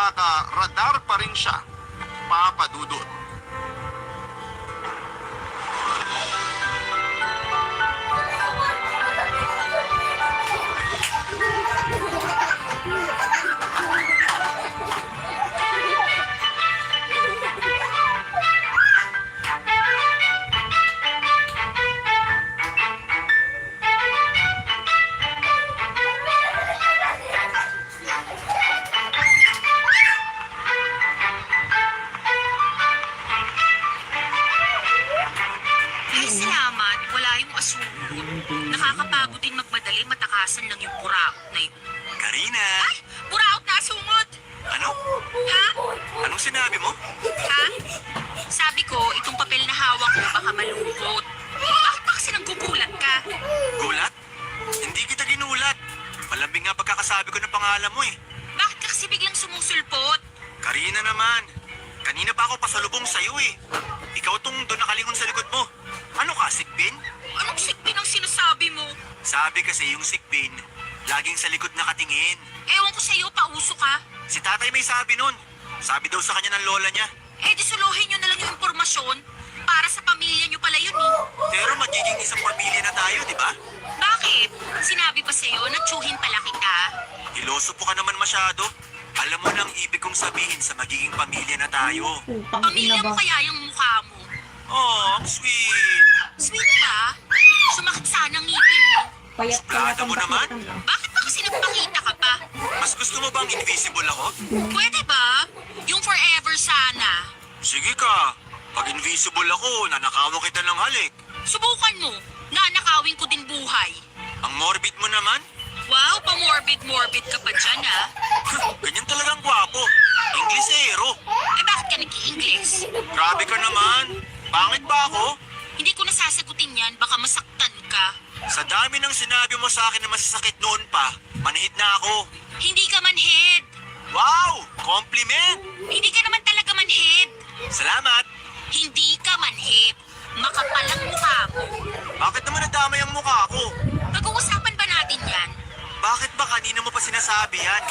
nakaka-radar pa rin siya, Papa Dudut. Ay, salamat. Wala yung asunto. Nakakapagod din magmadali, matakasan lang yung buraot na yun. Karina! Ay! Buraot na asungot! Ano? Ha? Anong sinabi mo? Ha? Sabi ko, itong papel na hawak ko baka malungkot. Bakit ba kasi nanggugulat ka? Gulat? Hindi kita ginulat. Malambing nga pagkakasabi ko ng pangalan mo eh. Bakit ka kasi biglang sumusulpot? Karina naman. Kanina pa ako pasalubong sa'yo eh. Ikaw tong doon nakalingon sa likod mo. Ano ka, sikbin? Anong sikpin ang sinasabi mo? Sabi kasi yung sikbin, laging sa likod nakatingin. Ewan ko sa'yo, pauso ka. Si tatay may sabi nun. Sabi daw sa kanya ng lola niya. Eh, disuluhin nyo na lang yung impormasyon. Para sa pamilya nyo pala yun eh. Pero magiging isang pamilya na tayo, di ba? Bakit? Sinabi pa sa'yo na tsuhin pala kita. Iloso po ka naman masyado. Alam mo nang ibig kong sabihin sa magiging pamilya na tayo. Putang Pamilya ina mo ba? kaya yung mukha mo. Oh, ang sweet. Sweet ba? Sumakit sana ang ngipin mo. Payat Suplada mo naman? Bakit ba kasi nagpakita ka pa? Mas gusto mo bang invisible ako? Pwede ba? Yung forever sana. Sige ka. Pag invisible ako, nanakawan kita ng halik. Subukan mo. Nanakawin ko din buhay. Ang morbid mo naman? Wow, pa-morbid-morbid ka pa dyan ah. Ganyan talagang gwapo. Inglesero. Eh bakit ka nag-i-Ingles? Grabe ka naman. Pangit ba ako? Hindi ko nasasagutin yan, baka masaktan ka. Sa dami ng sinabi mo sa akin na masasakit noon pa, manhid na ako. Hindi ka manhid. Wow! Compliment! Hindi ka naman talaga manhid. Salamat! Hindi ka manhid. Makapal ang mukha mo. Bakit naman nadamay ang mukha ko? Pag-uusapan ba natin yan? Bakit ba kanina mo pa sinasabi yan?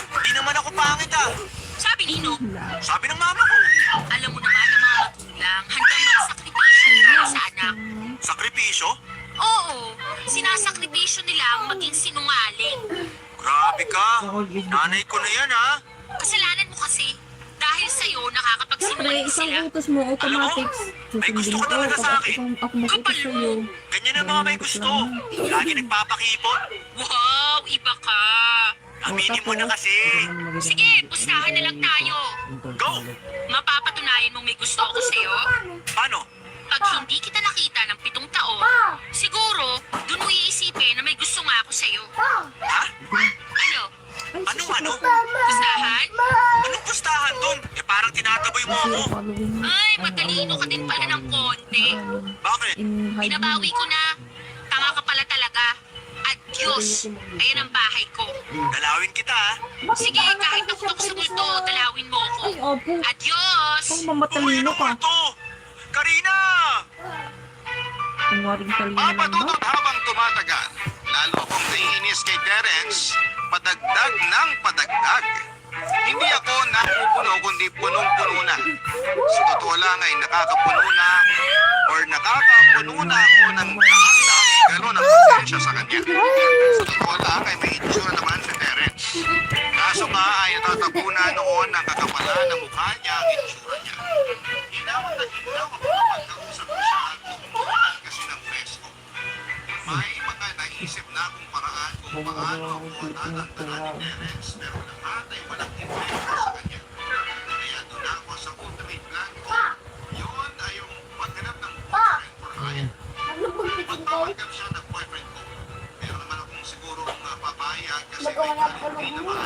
Hindi naman ako pangit ah. Sabi ni Nog, Sabi ng mama ko. alam mo naman ang mga magulang handang magsakripisyo para sa anak. Sakripisyo? Oo, sinasakripisyo nila ang maging sinungaling. Grabe ka. Nanay ko na yan ah. Kasalanan mo kasi. Dahil sa'yo, Siyempre, nakakapagsinungaling isang sila. utos mo, automatics. may gusto ka talaga sa akin. Ako mag-utos Kapal mo. sa'yo. Ganyan ang mga may gusto. Lagi nagpapakipot. Wow, iba ka. Aminin mo na kasi. Sige, pustahan na lang tayo. Go! Mapapatunayan mong may gusto ako sa'yo. Paano? Pag hindi kita nakita ng 7 taon, siguro, dun mo iisipin na may gusto nga ako sa'yo. Ha? Ano? Ano? Pustahan? Anong pustahan dun? Eh parang tinataboy mo ako. Ay, matalino ka din pala ng konti. Bakit? Binabawi ko na. Tanga ka pala talaga. Adios. Ayan ang bahay ko. Dalawin kita ah. Sige, kahit ako sa multo, dalawin mo ko. Ay, opo. Adios. Ang Uy, mamatalino ano ka. to? Karina! Kung waring talino Papa lang ba? Dudut habang tumatagal, lalo akong naiinis kay Terence, padagdag ng padagdag. Hindi ako napupuno kundi punong-puno na. Sa totoo lang ay nakakapuno na or nakakapuno na ako ng daang-daang galon ng pasensya sa kanya. Sa totoo lang ay may itsura naman si Terence. Kaso nga ay natatapunan noon ang kakapalan ng mukha niya ang itsura niya. Ginawa na ginawa ko pagkausap ko siya at tumutunan kasi ng presko. May mga naisip na akong paraan kung paano ako tatantanan ni Terence pero lahat ay walang epekto sa kanya. Kaya doon ako sa ultimate plan ko. Yun ay yung paghanap ng boyfriend for Ryan. Magpapanggap siya ng boyfriend ko. Pero naman akong siguro papayag kasi may talent din naman.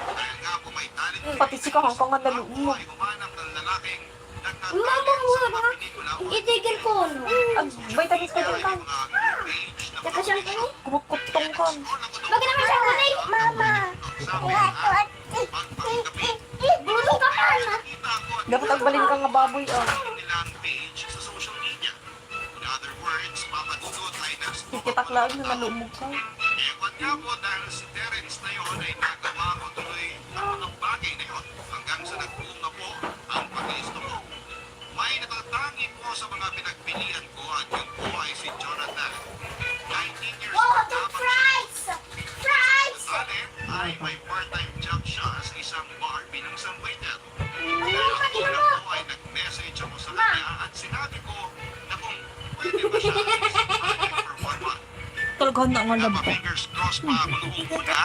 Dahil nga ako may talent din. Pati si Kahang kang ganda Ako mo. ay humanap ng lalaking Mama nagtatalent mo sa na. mga pelikula o Itigil ko, no? Vitamins ka din ka. Saka siyang kani? Kumukutong ka. Wag naman siyang kani, mama. Bulong ka man, ha? Dapat agbalin ka nga baboy ah. nilang page sa social media. In other words, Papa Dudut ay Tikitaklaan na nalumog ka. Ewan nga po dahil si Terence na yun ay nagawa ko tuloy ang mga part-time job siya sa isang bar bilang isang waiter. Kaya ako ay nag-message ako sa kanya at sinabi ko na kung pwede ba siya for 1 month. Talagang na nga lab ko. Fingers crossed pa ako noong una,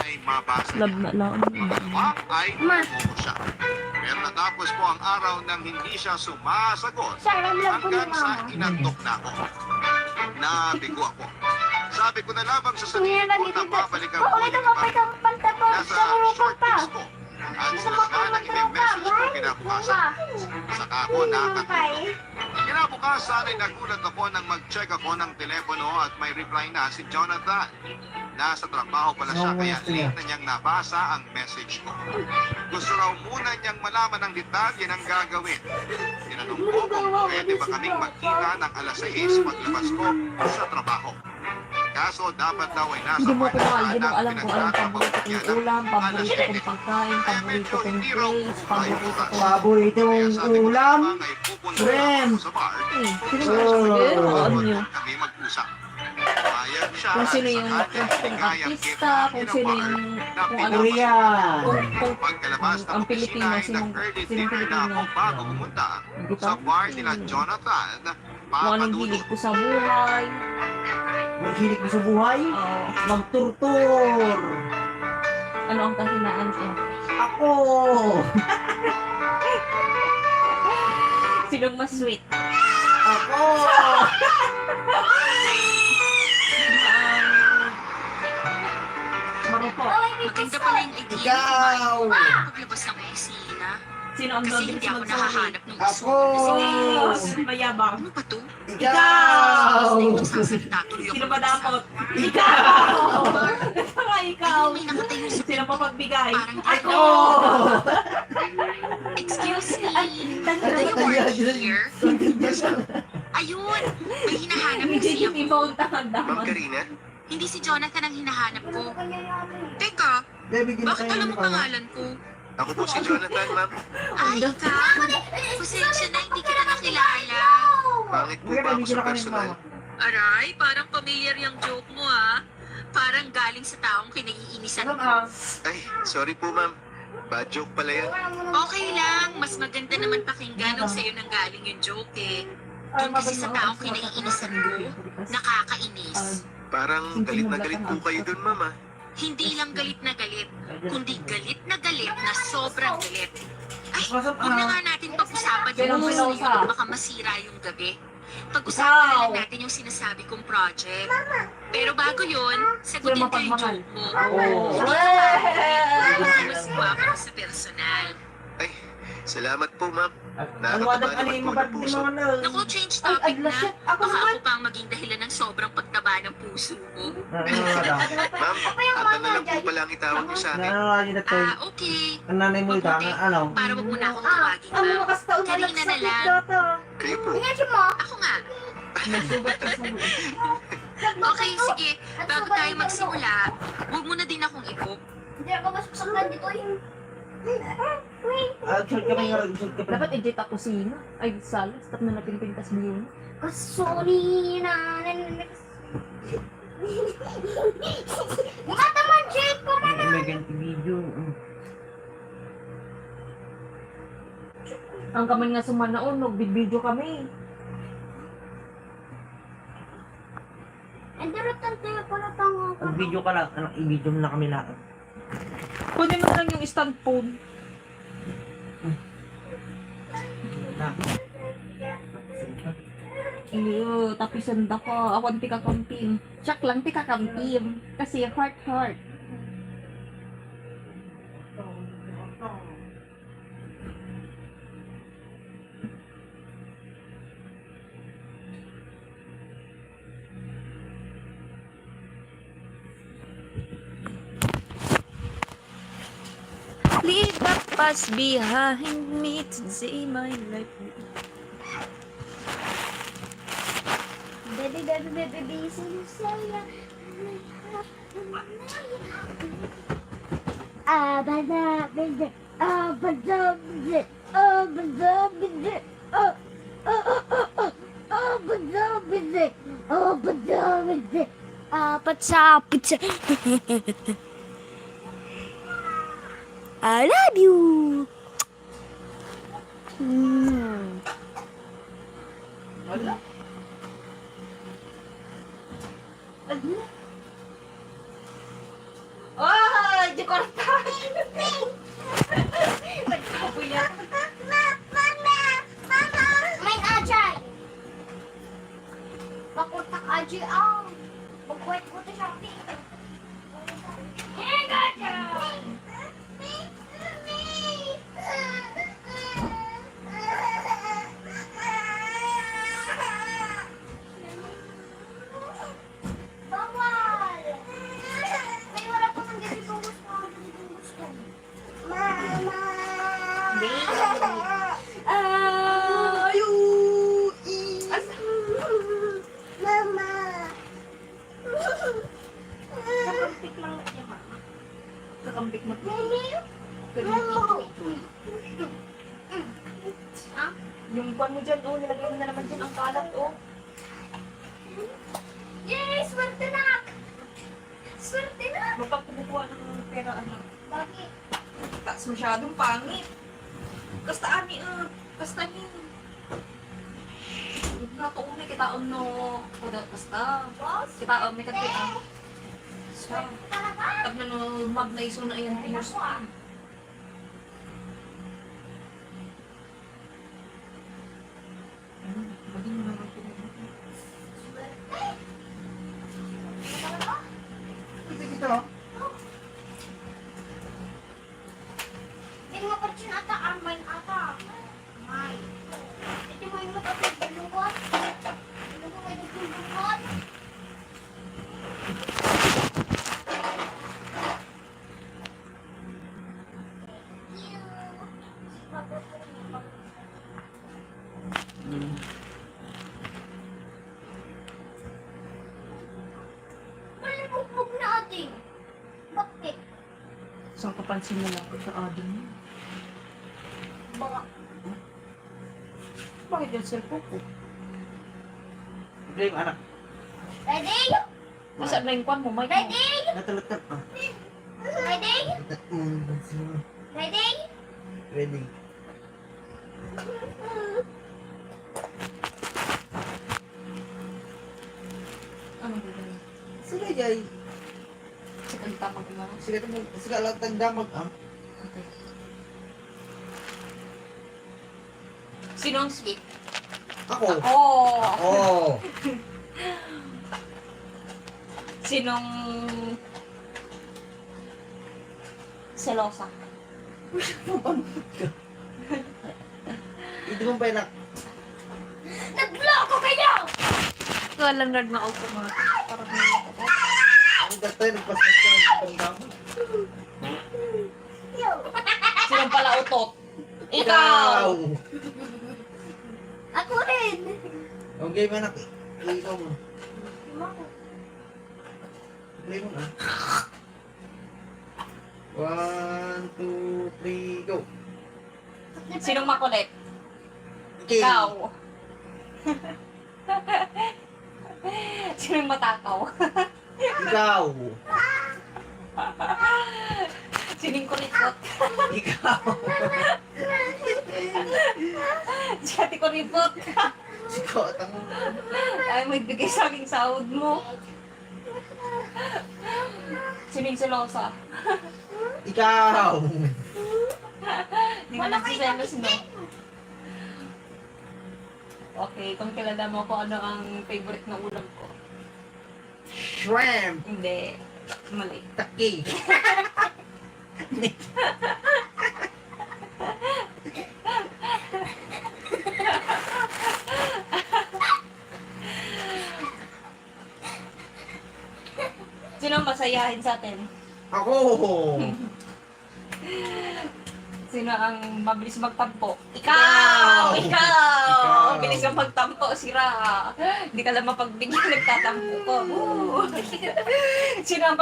ay mabasa Lab niya. na lang. Pangalawa ay umuho siya. Pero natapos po ang araw nang hindi siya sumasagot Sarang love ko ni hanggang sa mama. inantok na ako. Nabigo ako. Sabi ko na lamang sa sarili Tumingin ko lang dito. na babalikan Oo, ko ito yung mo iba. pa itong pagtato Nasa sa rupang short pa. trips ko. At sila na i-message ko kinabukasan. Saka ako nakatulog. Kinabukasan ay nagulat ako nang mag-check ako ng telepono at may reply na si Jonathan. Nasa trabaho pala siya kaya late na niyang nabasa ang message ko. Gusto raw muna niyang malaman ang detalye ng gagawin. Tinanong ko kung pwede ba kaming magkita ng alas 6 paglabas ko sa trabaho. Kaso dapat daw ay nasa Hindi mo ko paraan hindi mo ng alam kung anong paborito pinagtatrabaho niya kong ng ulam, paborito alas kong 7. pagkain, Kaya paborito medyo kong hindi raw place, paborito bukas. kong... Paborito Kaya mong sabi ko ulam? na lamang ay pupunta Shrimp. ako sa bar. Sino Oh. ba yun? Ano nyo? Kami mag-usap. Payag siya Kung sino at yung sa crush kanya kong binigay ang artista, gift kung ng sino bar yung... na Kung ano... Korean. Kung Pagkalabas ng ang Pilipino, opisina ay sinong nag-early Pilipino? dinner na ako bago pumunta sa bar nila Jonathan. Kung anong hilig ko sa buhay. Hilig mo sa buhay? Oh, Magturtur. ano ang kahinaan ko? Ako. Sinong mas sweet? Ako. Marupok. Maganda pala yung idea na Ikaw. paglabas ng opisina. Sino ang Kasi mabilis hindi ako magsabi? nakahanap ng Ako. aso. Mayabang. Ano ba to? Ikaw. Nagsasalita tuloy ako. Sino ba mag-isa. dapat? Ikaw! Saka ikaw! Ayun, may nakatayo sa Sino pa pagbigay? Parang Ako! Excuse me. Tanda Do you ko. work here? Ayun, may hinahanap Hindi kasi yung ako. iba ang tangan Ma'am dapat. Karina? Hindi si Jonathan ang hinahanap ko. Teka, Bibigyan bakit tayo alam ng mo pangalan ko? Ako po si Jonathan, ma'am. Ay, ikaw? Pasensya na, hindi kita nakilala. Pangit po ba ako sa personal? Aray, parang familiar yung joke mo ah. Parang galing sa taong kinaiinisan mo. Ay, sorry po, ma'am. Bad joke pala yan. Okay lang, mas maganda naman pakinggan nung sa'yo nang galing yung joke eh. Doon kasi sa taong kinaiinisan mo, nakakainis. Parang galit na galit po kayo dun, ma'am, ah. Hindi lang galit na galit, kundi galit na sobrang galit. Ay, huwag na nga natin pag-usapan yung mga sa'yo, baka masira yung gabi. Pag-usapan na lang natin yung sinasabi kong project. Pero bago yun, sagutin ko yung joke mo. Oh. Hindi mas guwapo sa personal. Ay, salamat po, ma'am. Ano wadat ano yung mabad din mo na? Naku, change Ay, topic agla na. siya. Ako Baka naman. ako pa ang maging dahilan ng sobrang pagtaba ng puso mo. Ma'am, ata na lang po pala ang itawag niyo sa akin. Nanangalan na to. Okay. Ang nanay mo ito, ano? Para wag mo na akong tawagin Ang ba? lakas taon na Kanina na lang. Kayo po. Ako nga. Okay, sige. Bago tayo magsimula, huwag mo na din akong ipok. Hindi ako masasaktan dito yung... Short ka pa yung short ka pa. Dapat edit ako sino? Ay, salas. Tap na natin pintas biyon. Sorry na. Mata mo, Jake ko na. May ganti video. Ang kami nga sumanaon, nagbibideo kami. Ang daratan tayo pala tanga ka. Ang video ka lang, anak, i-video mo na kami lahat. Pwede mo na lang yung stand phone. Iyo, tapisan da ka. Awan tika kampim. Siyak lang tika kampim. Kasi heart. Leave the past behind me today, my life. Baby, sinusayo. Abadabide, abadabide, abadabide, abadabide, abadabide, abadabide. I love you. Mm. Wala. Ay, di ko nagkabuya. May ajay. Makuntak ajay ang. Magkwet ko to siya. Hey, ajay. Bawal. May wala pa ng gabi kung gusto. Mama. Ayu. Mama. Kakampik lang na niya, mama. Kakampik mo. Yung pan mo dyan, oh, nilagay mo na naman dyan ang kalat, oh. Yay! Swerte na! Swerte na! Magpapumukuha ng pera, anak. Bakit? Taas masyadong pangit. Kasta ani, kasta ni. Natuon na kita no. Kuda kasta. Kita ni kati. Sa. Tag na no mag na iso na yan pinos. Maging naman Ito. May mga parchin ata, armine ata. May. Ito mo yung magpapagulungan. Ano mo may nagulungan? Malibog na ating. Bakit? Saan kapansin mo lang sa ading mo? Baka. Bakit yung cellphone ko? Blame anak. Ready? Masa na yung kwan mo, Mike? Ready? Natulutan. Ready? Ready? Ready. Ano ba yun? Sila jay. Sa kalitamang iwan. Sila lang tagdamag ah. Okay. Sino ang sweet? Ako. Oh! Oh. Sinong selosa? Ito mong painak. Nagloko kayo! Walang nerd na automatic. Parang niloko ko. Ang datay nagpasok ko ng tagdamag. Sinong pala utot? Ikaw! Ako rin! Okay man anak. Ikaw mo. Play mo na. 1, 2, 3, go. Sinong makulit? Okay. Ikaw! Sinong matakaw? Ikaw. Sinong kulitot? Ikaw. Si ate kuripot. Ikaw at ang... Ay, may bigay sa aking sahod mo. Sinong selosa? Ikaw. Hindi ko nagsiselos, no? Okay, kung kilala mo ko ano ang favorite na ulam ko. Shrimp. Hindi. Mali. Taki. Sino ang masayahin sa atin? Ako. Sino ang mabilis magtampo? Ikaw! Ikaw! Ikaw! Bilis kang magtampo, sira. Hindi ka lang mapagbigyan, nagtatampo ko. Sino ang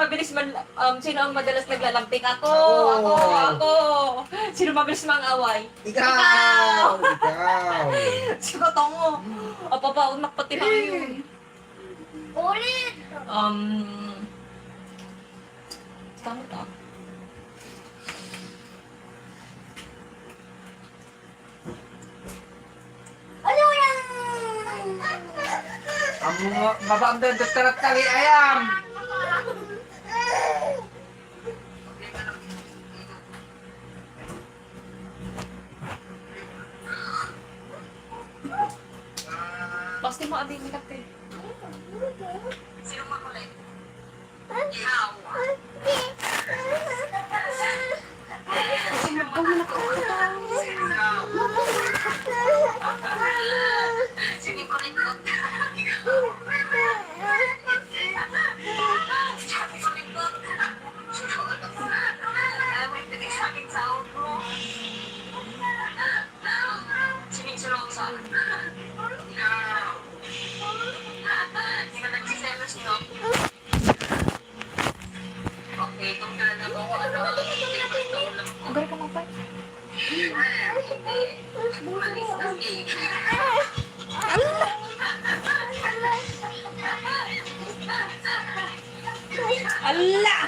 sino ang madalas naglalamping? Ako! Ako! Ako! Sino mabilis mang-away? Ikaw! Ikaw! Sino tongo? Apapaunak pati na yun. Ulit! Tama ka. Babang dokter at kali ayam. Pasti mo abing kape. Sino makulit? Ikaw. Kasi nagkawa na ka. Sino yung kulit ko? Sabi ko rin ko. May tigay sa aking sahod mo. Sinisulong sa akin. Ikaw. Hindi ka nagsiselos, no? Okay, kung talaga mo ako, ano, Agar ka mapay. malis kasi. Allah!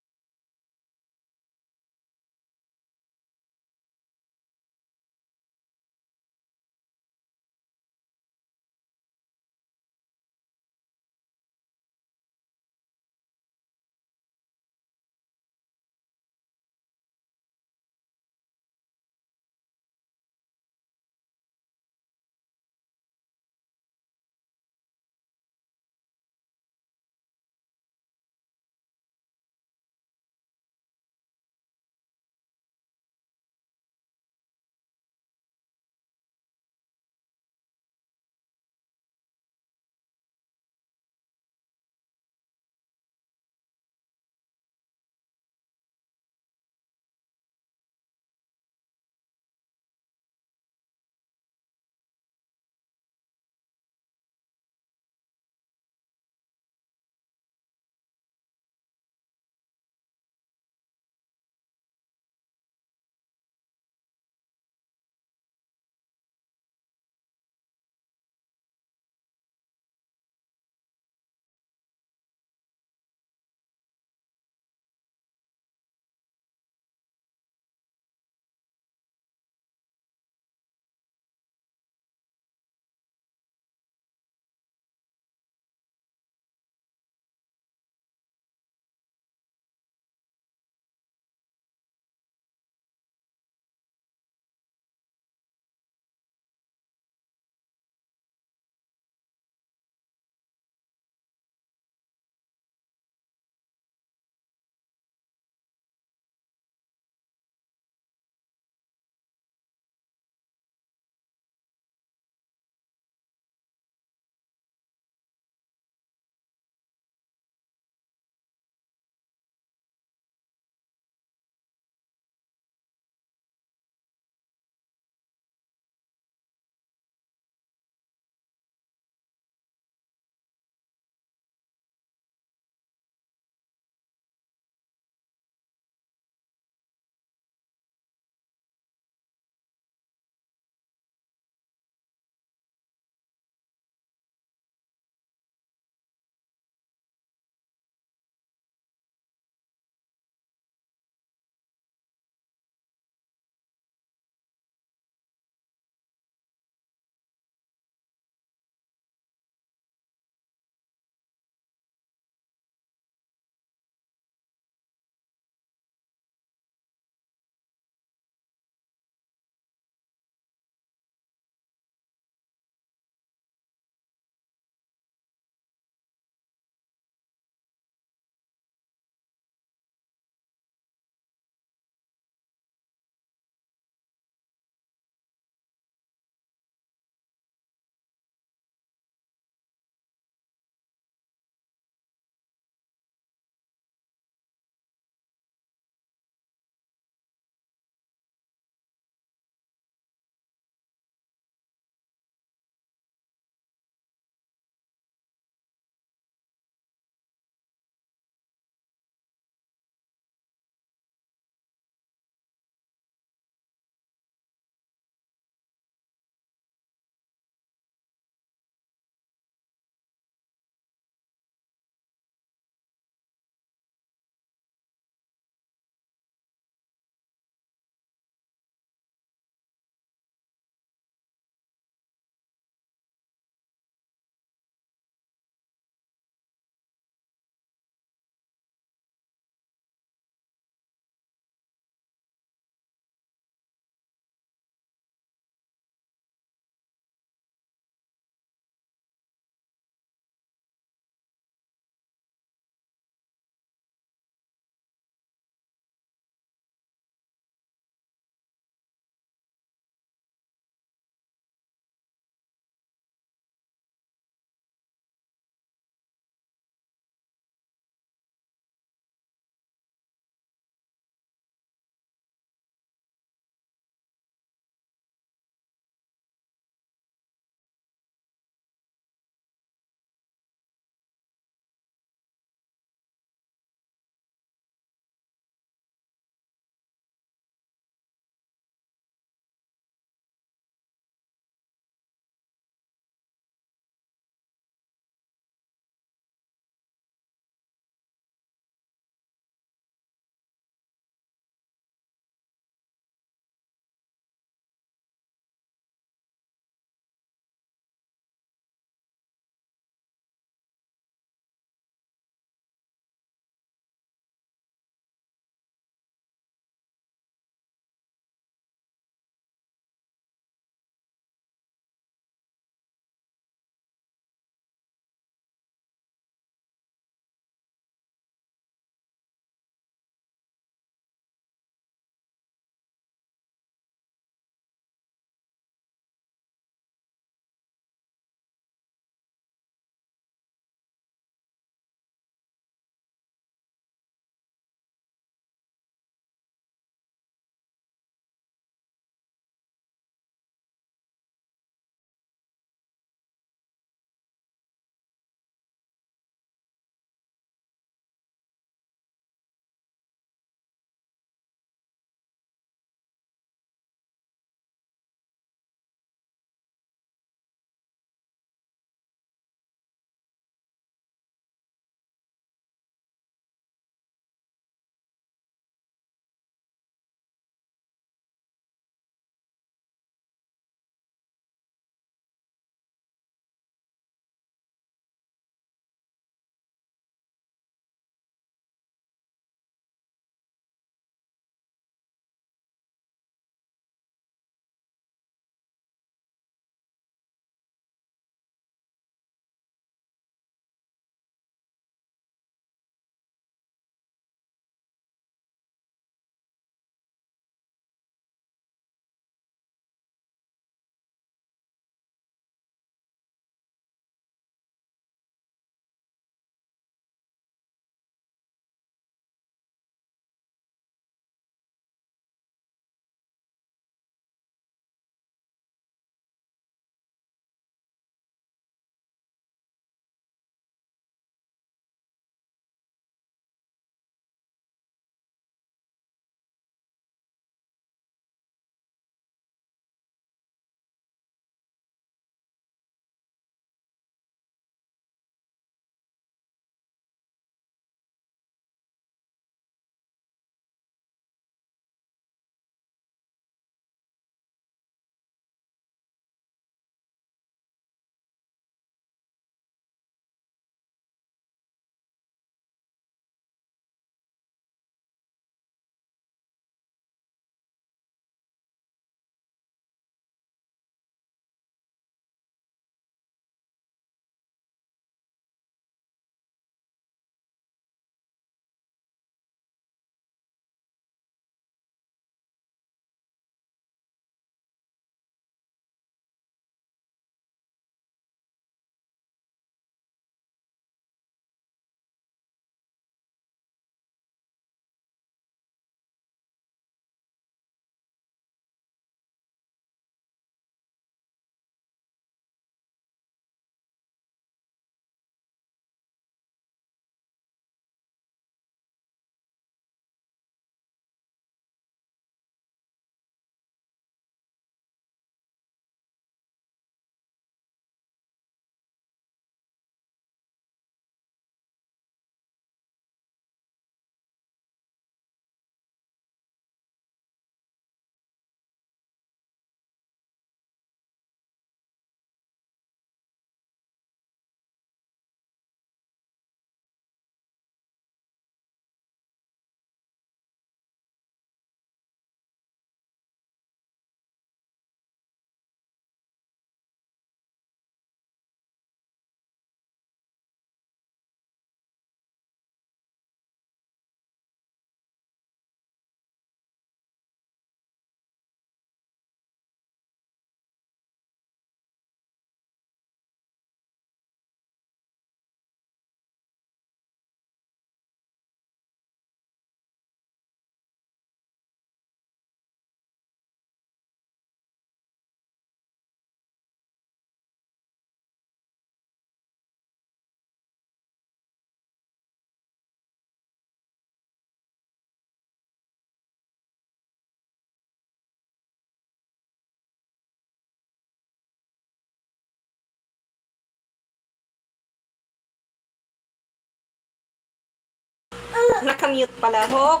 Nakamute pala. Oh,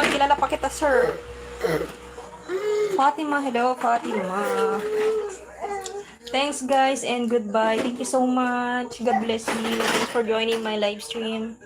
kilala pa kita, sir. Fatima, hello, Fatima. Thanks, guys, and goodbye. Thank you so much. God bless you. Thanks for joining my live stream.